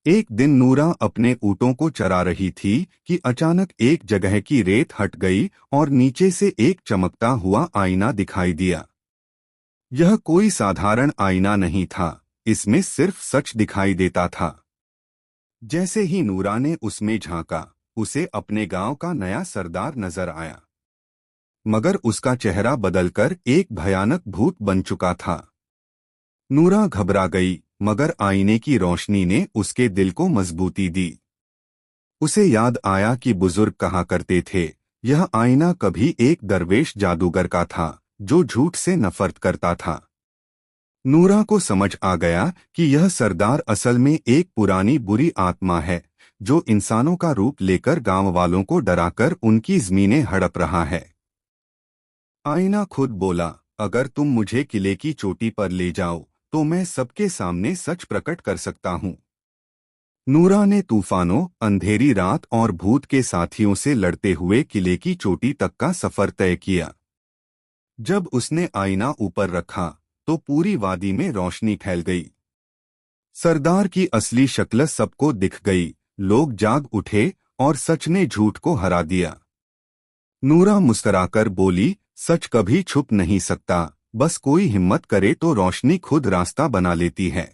एक दिन नूरा अपने ऊँटों को चरा रही थी कि अचानक एक जगह की रेत हट गई और नीचे से एक चमकता हुआ आईना दिखाई दिया। यह कोई साधारण आईना नहीं था, इसमें सिर्फ सच दिखाई देता था। जैसे ही नूरा ने उसमें झांका, उसे अपने गांव का नया सरदार नजर आया। मगर उसका चेहरा बदलकर एक भयानक भूत बन चुका था। नूरा घबरा गई, मगर आईने की रोशनी ने उसके दिल को मजबूती दी। उसे याद आया कि बुजुर्ग कहा करते थे, यह आईना कभी एक दरवेश जादूगर का था जो झूठ से नफरत करता था। नूरा को समझ आ गया कि यह सरदार असल में एक पुरानी बुरी आत्मा है जो इंसानों का रूप लेकर गांव वालों को डराकर उनकी जमीनें हड़प रहा है। आईना खुद बोला, अगर तुम मुझे किले की चोटी पर ले जाओ तो मैं सबके सामने सच प्रकट कर सकता हूँ। नूरा ने तूफानों, अंधेरी रात और भूत के साथियों से लड़ते हुए किले की चोटी तक का सफर तय किया। जब उसने आईना ऊपर रखा तो पूरी वादी में रोशनी फैल गई। सरदार की असली शक्ल सबको दिख गई, लोग जाग उठे और सच ने झूठ को हरा दिया। नूरा मुस्कुराकर बोली, सच कभी छुप नहीं सकता, बस कोई हिम्मत करे तो रोशनी खुद रास्ता बना लेती है।